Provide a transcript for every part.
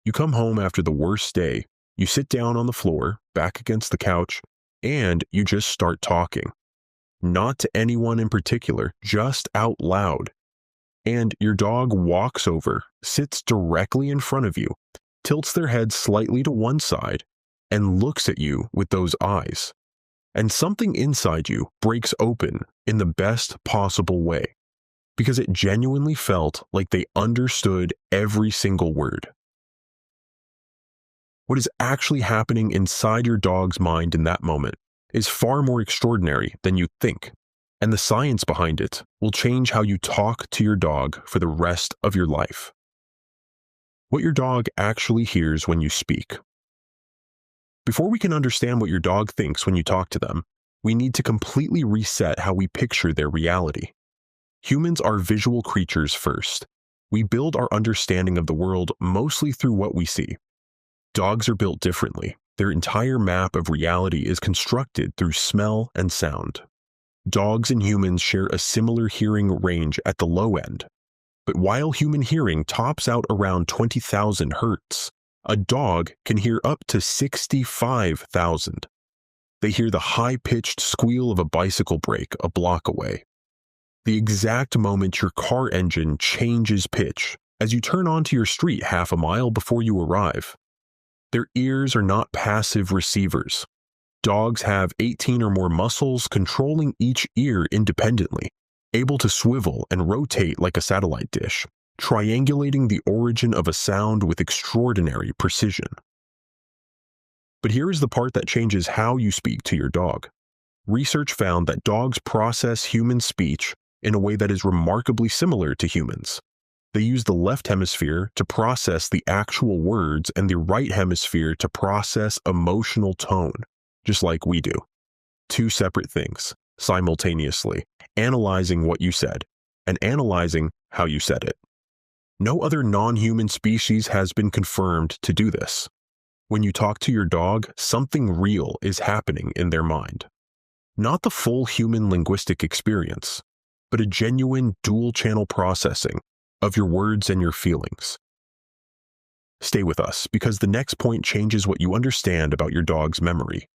You come home after the worst day, you sit down on the floor, back against the couch, and you just start talking. Not to anyone in particular, just out loud. And your dog walks over, sits directly in front of you, tilts their head slightly to one side, and looks at you with those eyes. And something inside you breaks open in the best possible way, because it genuinely felt like they understood every single word. What is actually happening inside your dog's mind in that moment is far more extraordinary than you think, and the science behind it will change how you talk to your dog for the rest of your life. What your dog actually hears when you speak. Before we can understand what your dog thinks when you talk to them, we need to completely reset how we picture their reality. Humans are visual creatures first. We build our understanding of the world mostly through what we see. Dogs are built differently. Their entire map of reality is constructed through smell and sound. Dogs and humans share a similar hearing range at the low end. But while human hearing tops out around 20,000 hertz, a dog can hear up to 65,000. They hear the high-pitched squeal of a bicycle brake a block away. The exact moment your car engine changes pitch as you turn onto your street half a mile before you arrive. Their ears are not passive receivers. Dogs have 18 or more muscles controlling each ear independently, able to swivel and rotate like a satellite dish, triangulating the origin of a sound with extraordinary precision. But here is the part that changes how you speak to your dog. Research found that dogs process human speech in a way that is remarkably similar to humans. They use the left hemisphere to process the actual words and the right hemisphere to process emotional tone, just like we do. Two separate things, simultaneously, analyzing what you said and analyzing how you said it. No other non-human species has been confirmed to do this. When you talk to your dog, something real is happening in their mind. Not the full human linguistic experience, but a genuine dual-channel processing of your words and your feelings. Stay with us, because the next point changes what you understand about your dog's memory.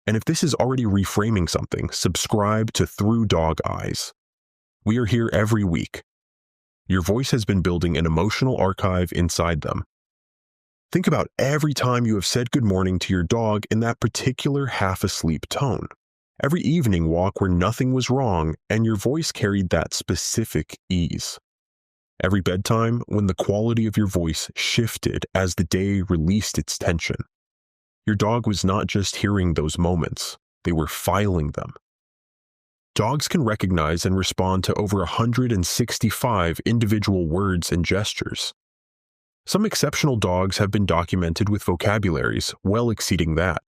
And if this is already reframing something, subscribe to Through Dog Eyes. We are here every week. Your voice has been building an emotional archive inside them. Think about every time you have said good morning to your dog in that particular half-asleep tone. Every evening walk where nothing was wrong and your voice carried that specific ease. Every bedtime when the quality of your voice shifted as the day released its tension. Your dog was not just hearing those moments, they were filing them. Dogs can recognize and respond to over 165 individual words and gestures. Some exceptional dogs have been documented with vocabularies well exceeding that.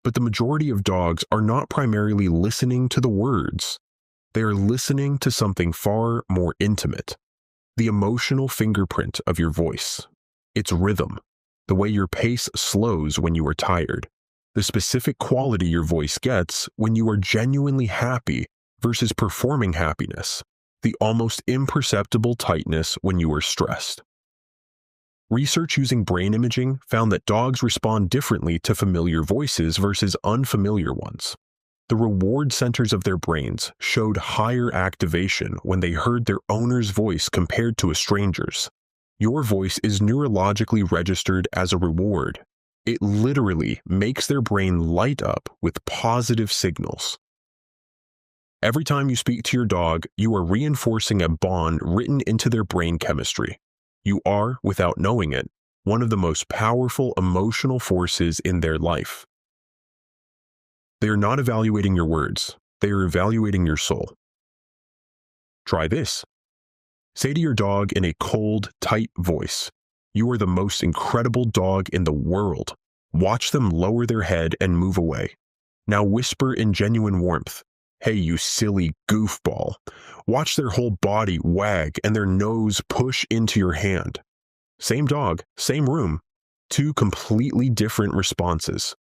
But the majority of dogs are not primarily listening to the words. They are listening to something far more intimate. The emotional fingerprint of your voice, its rhythm, the way your pace slows when you are tired, the specific quality your voice gets when you are genuinely happy versus performing happiness, the almost imperceptible tightness when you are stressed. Research using brain imaging found that dogs respond differently to familiar voices versus unfamiliar ones. The reward centers of their brains showed higher activation when they heard their owner's voice compared to a stranger's. Your voice is neurologically registered as a reward. It literally makes their brain light up with positive signals. Every time you speak to your dog, you are reinforcing a bond written into their brain chemistry. You are, without knowing it, one of the most powerful emotional forces in their life. They are not evaluating your words, they are evaluating your soul. Try this. Say to your dog in a cold, tight voice, "You are the most incredible dog in the world." Watch them lower their head and move away. Now whisper in genuine warmth, "Hey, you silly goofball." Watch their whole body wag and their nose push into your hand. Same dog, same room, two completely different responses.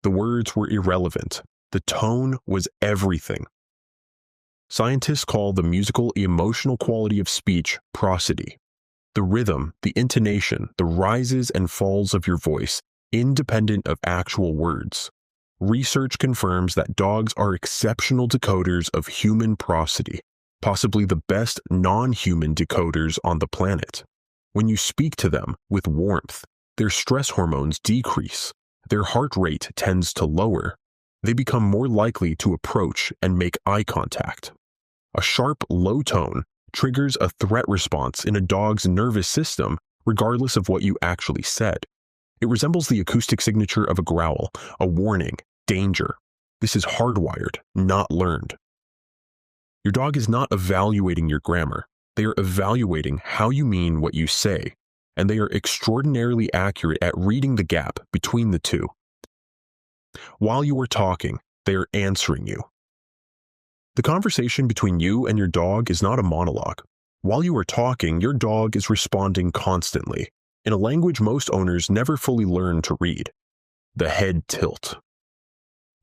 The words were irrelevant. The tone was everything. Scientists call the musical emotional quality of speech prosody. The rhythm, the intonation, the rises and falls of your voice, independent of actual words. Research confirms that dogs are exceptional decoders of human prosody, possibly the best non-human decoders on the planet. When you speak to them with warmth, their stress hormones decrease, their heart rate tends to lower, they become more likely to approach and make eye contact. A sharp, low tone triggers a threat response in a dog's nervous system regardless of what you actually said. It resembles the acoustic signature of a growl, a warning, danger. This is hardwired, not learned. Your dog is not evaluating your grammar. They are evaluating how you mean what you say, and they are extraordinarily accurate at reading the gap between the two. While you are talking, they are answering you. The conversation between you and your dog is not a monologue. While you are talking, your dog is responding constantly, in a language most owners never fully learn to read. The head tilt.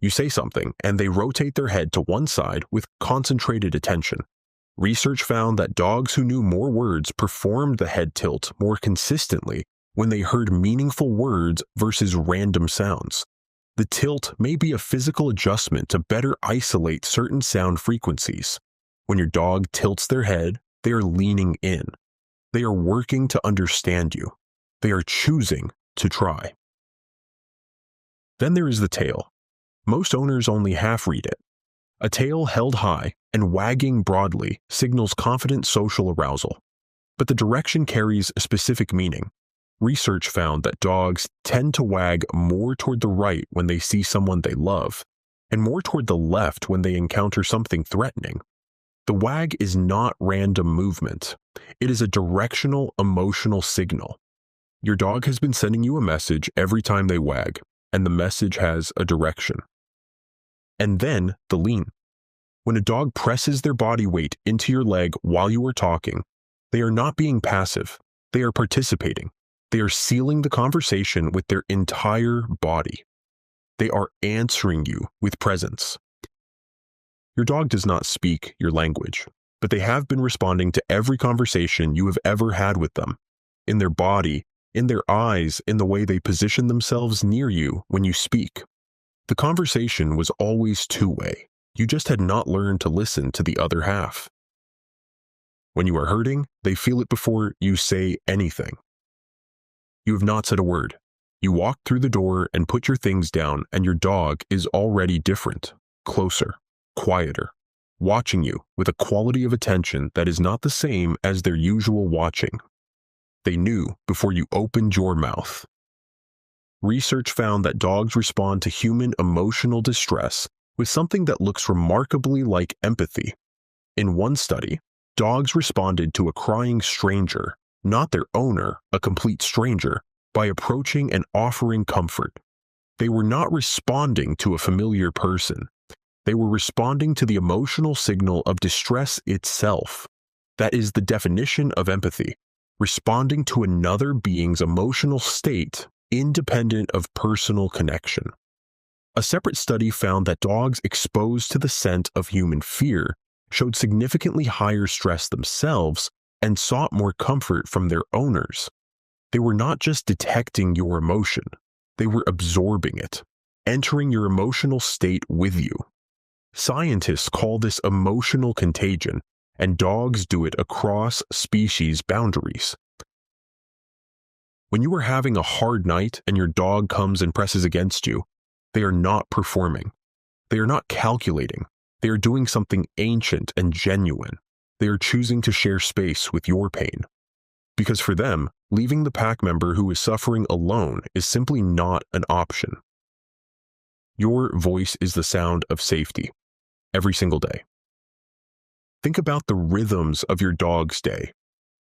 You say something, and they rotate their head to one side with concentrated attention. Research found that dogs who knew more words performed the head tilt more consistently when they heard meaningful words versus random sounds. The tilt may be a physical adjustment to better isolate certain sound frequencies. When your dog tilts their head, they are leaning in. They are working to understand you. They are choosing to try. Then there is the tail. Most owners only half read it. A tail held high and wagging broadly signals confident social arousal. But the direction carries a specific meaning. Research found that dogs tend to wag more toward the right when they see someone they love, and more toward the left when they encounter something threatening. The wag is not random movement. It is a directional, emotional signal. Your dog has been sending you a message every time they wag, and the message has a direction. And then the lean. When a dog presses their body weight into your leg while you are talking, they are not being passive. They are participating. They are sealing the conversation with their entire body. They are answering you with presence. Your dog does not speak your language, but they have been responding to every conversation you have ever had with them, in their body, in their eyes, in the way they position themselves near you when you speak. The conversation was always two-way. You just had not learned to listen to the other half. When you are hurting, they feel it before you say anything. You have not said a word. You walk through the door and put your things down, and your dog is already different, closer, quieter, watching you with a quality of attention that is not the same as their usual watching. They knew before you opened your mouth. Research found that dogs respond to human emotional distress with something that looks remarkably like empathy. In one study, dogs responded to a crying stranger, not their owner, a complete stranger, by approaching and offering comfort. They were not responding to a familiar person. They were responding to the emotional signal of distress itself. That is the definition of empathy, responding to another being's emotional state independent of personal connection. A separate study found that dogs exposed to the scent of human fear showed significantly higher stress themselves and sought more comfort from their owners. They were not just detecting your emotion, they were absorbing it, entering your emotional state with you. Scientists call this emotional contagion, and dogs do it across species boundaries. When you are having a hard night and your dog comes and presses against you, they are not performing. They are not calculating. They are doing something ancient and genuine. They are choosing to share space with your pain. Because for them, leaving the pack member who is suffering alone is simply not an option. Your voice is the sound of safety, every single day. Think about the rhythms of your dog's day.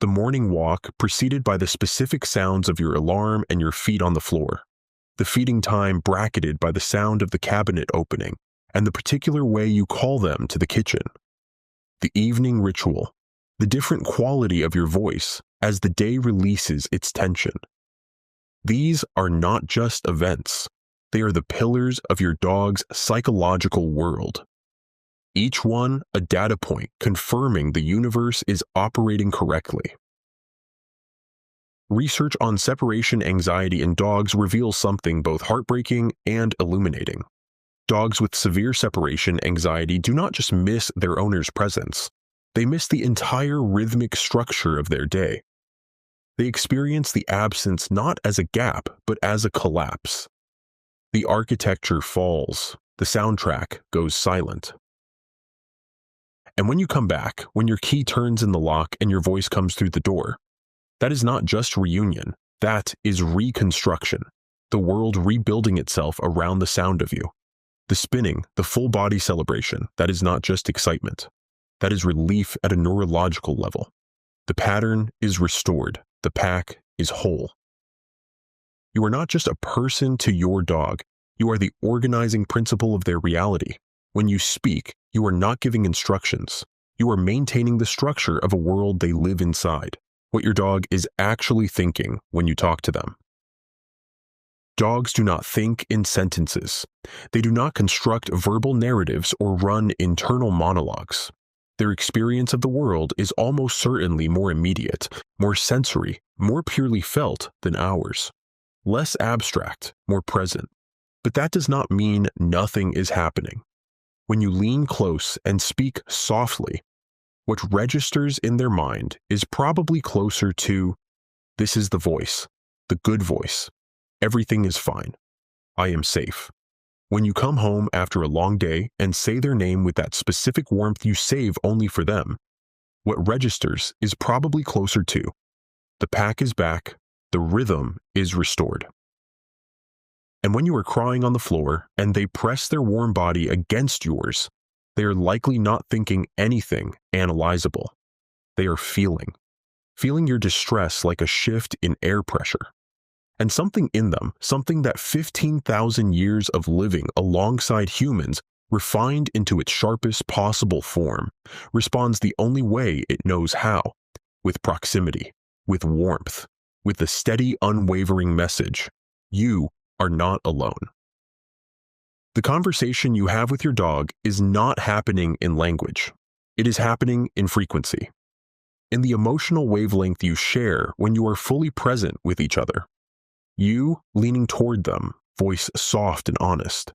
The morning walk preceded by the specific sounds of your alarm and your feet on the floor. The feeding time bracketed by the sound of the cabinet opening and the particular way you call them to the kitchen. The evening ritual, the different quality of your voice as the day releases its tension. These are not just events. They are the pillars of your dog's psychological world. Each one a data point confirming the universe is operating correctly. Research on separation anxiety in dogs reveals something both heartbreaking and illuminating. Dogs with severe separation anxiety do not just miss their owner's presence, they miss the entire rhythmic structure of their day. They experience the absence not as a gap, but as a collapse. The architecture falls, the soundtrack goes silent. And when you come back, when your key turns in the lock and your voice comes through the door, that is not just reunion, that is reconstruction, the world rebuilding itself around the sound of you. The spinning, the full body celebration, that is not just excitement. That is relief at a neurological level. The pattern is restored. The pack is whole. You are not just a person to your dog. You are the organizing principle of their reality. When you speak, you are not giving instructions. You are maintaining the structure of a world they live inside, what your dog is actually thinking when you talk to them. Dogs do not think in sentences. They do not construct verbal narratives or run internal monologues. Their experience of the world is almost certainly more immediate, more sensory, more purely felt than ours. Less abstract, more present. But that does not mean nothing is happening. When you lean close and speak softly, what registers in their mind is probably closer to, "This is the voice, the good voice. Everything is fine. I am safe." When you come home after a long day and say their name with that specific warmth you save only for them, what registers is probably closer to, "The pack is back, the rhythm is restored." And when you are crying on the floor and they press their warm body against yours, they are likely not thinking anything analyzable. They are feeling your distress like a shift in air pressure. And something in them, something that 15,000 years of living alongside humans refined into its sharpest possible form, responds the only way it knows how, with proximity, with warmth, with the steady, unwavering message, "You are not alone." The conversation you have with your dog is not happening in language. It is happening in frequency, in the emotional wavelength you share when you are fully present with each other. You leaning toward them, voice soft and honest.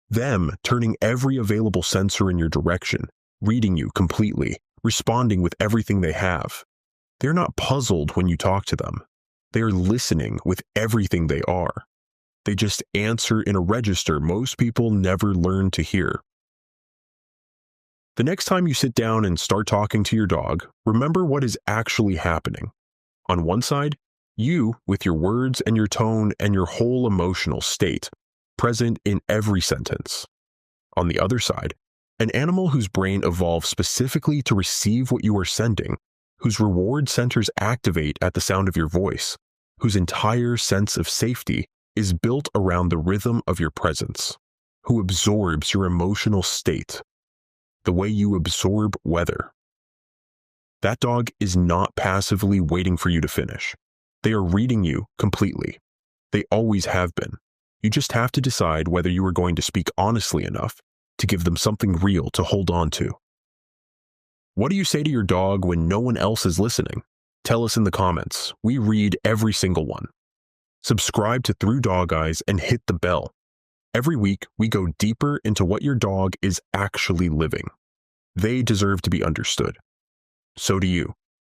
Them turning every available sensor in your direction, reading you completely, responding with everything they have. They're not puzzled when you talk to them. They are listening with everything they are. They just answer in a register most people never learn to hear. The next time you sit down and start talking to your dog, remember what is actually happening. On one side, you, with your words and your tone and your whole emotional state, present in every sentence. On the other side, an animal whose brain evolved specifically to receive what you are sending, whose reward centers activate at the sound of your voice, whose entire sense of safety is built around the rhythm of your presence, who absorbs your emotional state, the way you absorb weather. That dog is not passively waiting for you to finish. They are reading you completely. They always have been. You just have to decide whether you are going to speak honestly enough to give them something real to hold on to. What do you say to your dog when no one else is listening? Tell us in the comments. We read every single one. Subscribe to Through Dog Eyes and hit the bell. Every week, we go deeper into what your dog is actually living. They deserve to be understood. So do you.